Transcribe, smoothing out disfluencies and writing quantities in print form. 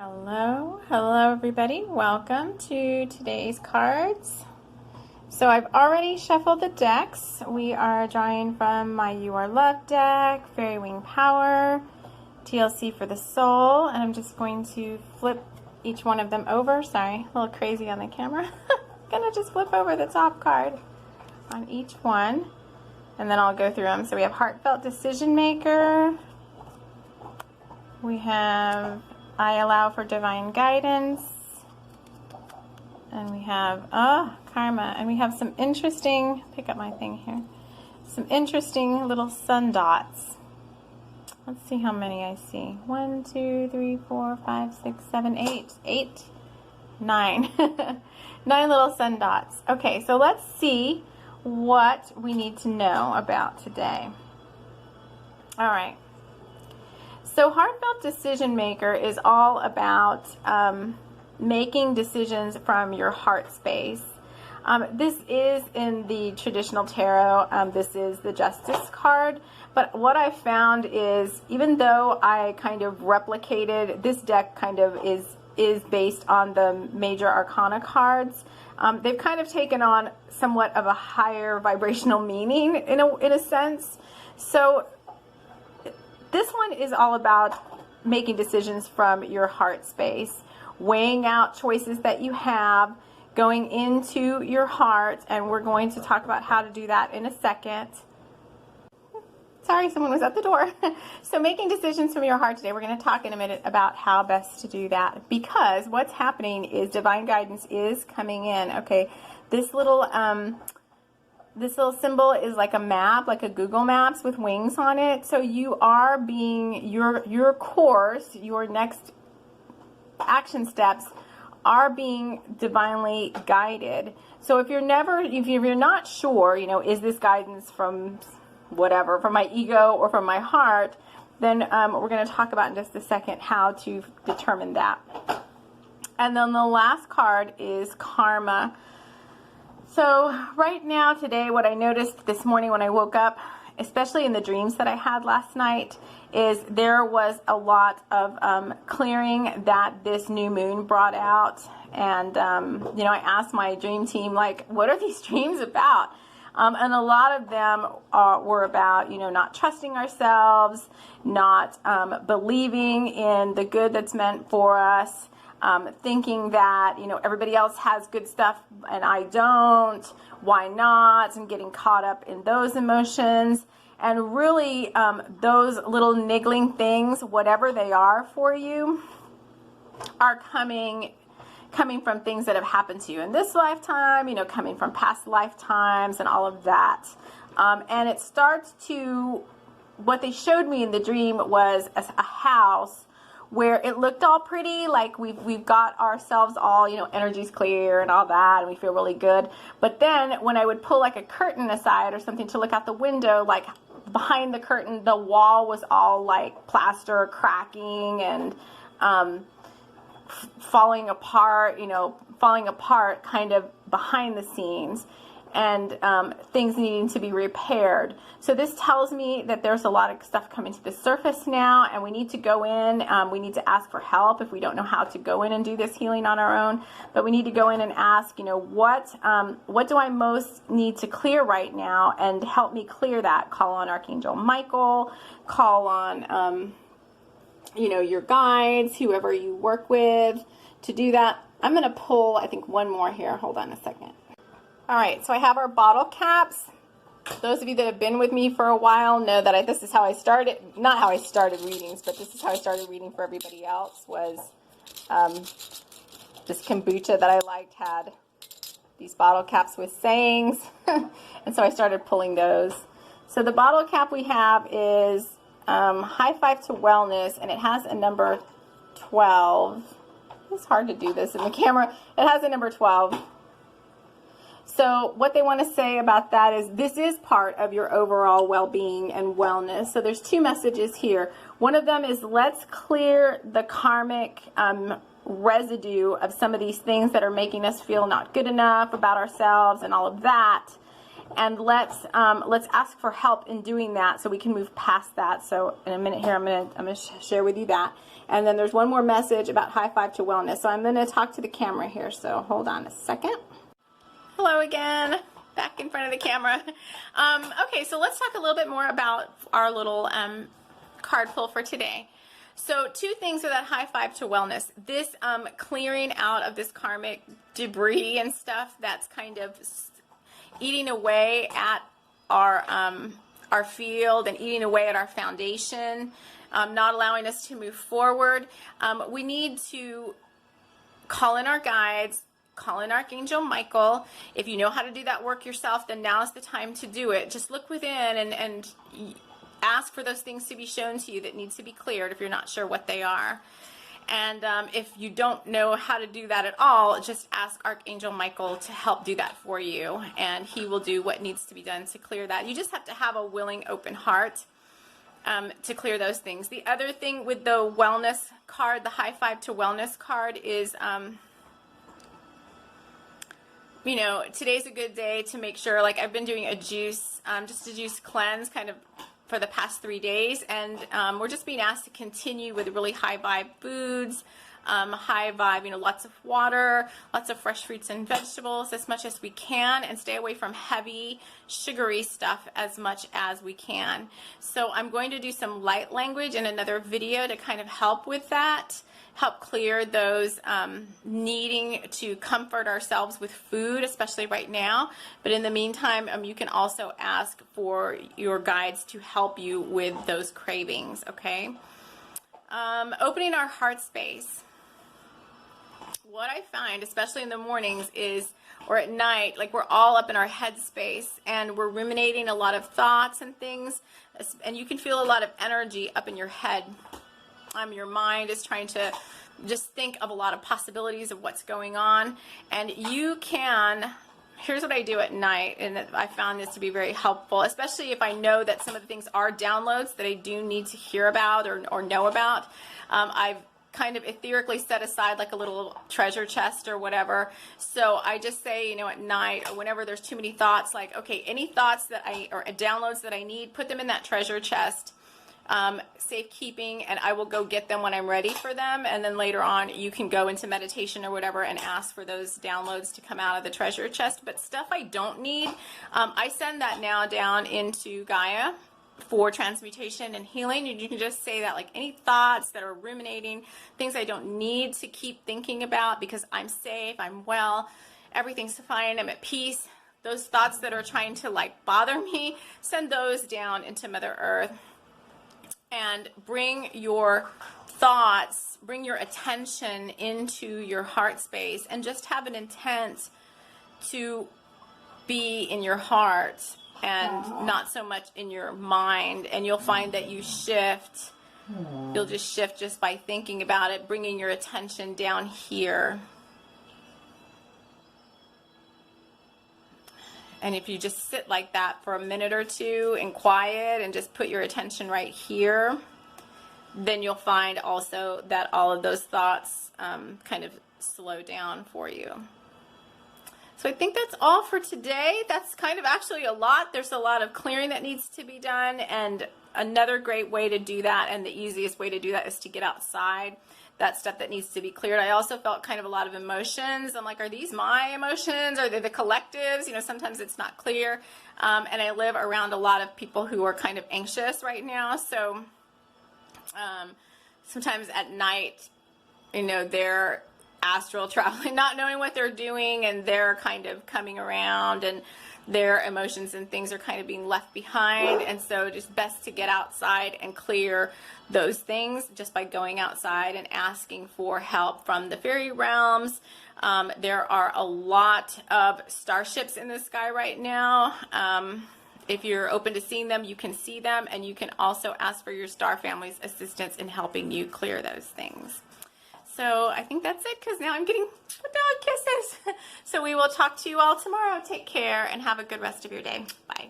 Hello everybody. Welcome to today's cards. So I've already shuffled the decks. We are drawing from my You Are Love deck, Fairy Wing Power, TLC for the Soul, and I'm just going to flip each one of them over. Sorry, a little crazy on the camera. Gonna just flip over the top card on each one, and then I'll go through them. So we have Heartfelt Decision Maker. We have I Allow for Divine Guidance, and we have Karma, and we have some interesting, pick up my thing here, some interesting little sun dots. Let's see how many I see. 1, 2, 3, 4, 5, 6, 7, 8, 9. 9 little sun dots. Okay, so let's see what we need to know about today. All right. So Heartfelt Decision Maker is all about making decisions from your heart space. This is in the traditional tarot. This is the Justice card. But what I found is, even though I kind of replicated, this deck kind of is based on the major arcana cards, they've kind of taken on somewhat of a higher vibrational meaning in a sense. So this one is all about making decisions from your heart space, weighing out choices that you have, going into your heart, and we're going to talk about how to do that in a second. Sorry, someone was at the door. So making decisions from your heart today, we're going to talk in a minute about how best to do that, because what's happening is divine guidance is coming in. Okay, this little symbol is like a map, like a Google Maps with wings on it. So you are being, your course, your next action steps are being divinely guided. So if you're not sure, is this guidance from whatever, from my ego or from my heart, then we're going to talk about in just a second how to determine that. And then the last card is Karma. So right now, today, what I noticed this morning when I woke up, especially in the dreams that I had last night, is there was a lot of clearing that this new moon brought out. And, I asked my dream team, like, what are these dreams about? And a lot of them were about, not trusting ourselves, not believing in the good that's meant for us, thinking that, everybody else has good stuff and I don't, why not, and getting caught up in those emotions. And really, those little niggling things, whatever they are for you, are coming from things that have happened to you in this lifetime, coming from past lifetimes and all of that. And it starts to, what they showed me in the dream was a house where it looked all pretty, like we've got ourselves all, energy's clear and all that, and we feel really good. But then when I would pull like a curtain aside or something to look out the window, like behind the curtain, the wall was all like plaster cracking and falling apart kind of behind the scenes, and things needing to be repaired. So this tells me that there's a lot of stuff coming to the surface now, and we need to go in. We need to ask for help if we don't know how to go in and do this healing on our own. But we need to go in and ask, what do I most need to clear right now, and help me clear that. Call on Archangel Michael. Call on, your guides, whoever you work with, to do that. I'm going to pull, I think, one more here. Hold on a second. All right, so I have our bottle caps. Those of you that have been with me for a while know that this is how I started, not how I started readings, but this is how I started reading for everybody else, was this kombucha that I liked had these bottle caps with sayings, and so I started pulling those. So the bottle cap we have is High Five to Wellness, and it has a number 12. It's hard to do this in the camera. It has a number 12. So what they want to say about that is this is part of your overall well-being and wellness. So there's two messages here. One of them is, let's clear the karmic residue of some of these things that are making us feel not good enough about ourselves and all of that. and let's ask for help in doing that so we can move past that. So in a minute here, I'm gonna share with you that. And then there's one more message about high five to wellness. So I'm gonna talk to the camera here. So hold on a second. Hello again, back in front of the camera. Okay, so let's talk a little bit more about our little card pull for today. So 2 things with that high five to wellness. This clearing out of this karmic debris and stuff that's kind of eating away at our field and eating away at our foundation, not allowing us to move forward. We need to call in our guides, call in Archangel Michael. If you know how to do that work yourself, then now is the time to do it. Just look within and ask for those things to be shown to you that need to be cleared if you're not sure what they are. And if you don't know how to do that at all, just ask Archangel Michael to help do that for you, and he will do what needs to be done to clear that. You just have to have a willing, open heart to clear those things. The other thing with the wellness card, the high five to wellness card, is you know, today's a good day to make sure, like I've been doing a juice, just a juice cleanse kind of for the past 3 days, and we're just being asked to continue with really high vibe foods, high vibe, you know, lots of water, lots of fresh fruits and vegetables as much as we can, and stay away from heavy sugary stuff as much as we can. So I'm going to do some light language in another video to kind of help with that, help clear those needing to comfort ourselves with food, especially right now. But in the meantime, you can also ask for your guides to help you with those cravings, okay? Opening our heart space. What I find, especially in the mornings, is, or at night, like we're all up in our head space and we're ruminating a lot of thoughts and things, and you can feel a lot of energy up in your head. Your mind is trying to just think of a lot of possibilities of what's going on, and you can, here's what I do at night, and I found this to be very helpful, especially if I know that some of the things are downloads that I do need to hear about or know about. I've kind of etherically set aside like a little treasure chest or whatever. So I just say, you know, at night or whenever there's too many thoughts, like, okay, any thoughts that or downloads that I need, put them in that treasure chest, safekeeping, and I will go get them when I'm ready for them. And then later on, you can go into meditation or whatever and ask for those downloads to come out of the treasure chest. But stuff I don't need, I send that now down into Gaia for transmutation and healing. You can just say that, like, any thoughts that are ruminating, things I don't need to keep thinking about because I'm safe, I'm well, everything's fine, I'm at peace. Those thoughts that are trying to like bother me, send those down into Mother Earth. And bring your thoughts, bring your attention into your heart space, and just have an intent to be in your heart and not so much in your mind. And you'll find that you shift. You'll just shift just by thinking about it, bringing your attention down here. And if you just sit like that for a minute or two in quiet and just put your attention right here, then you'll find also that all of those thoughts kind of slow down for you. So I think that's all for today. That's kind of actually a lot. There's a lot of clearing that needs to be done, and another great way to do that, and the easiest way to do that, is to get outside. That stuff that needs to be cleared. I also felt kind of a lot of emotions. I'm like, are these my emotions? Are they the collectives? You know, sometimes it's not clear. And I live around a lot of people who are kind of anxious right now. So sometimes at night, you know, they're astral traveling, not knowing what they're doing, and they're kind of coming around, and their emotions and things are kind of being left behind. And so just best to get outside and clear those things just by going outside and asking for help from the fairy realms. There are a lot of starships in the sky right now. If you're open to seeing them, you can see them, and you can also ask for your star family's assistance in helping you clear those things. So I think that's it, because now I'm getting dog kisses. So we will talk to you all tomorrow. Take care and have a good rest of your day. Bye.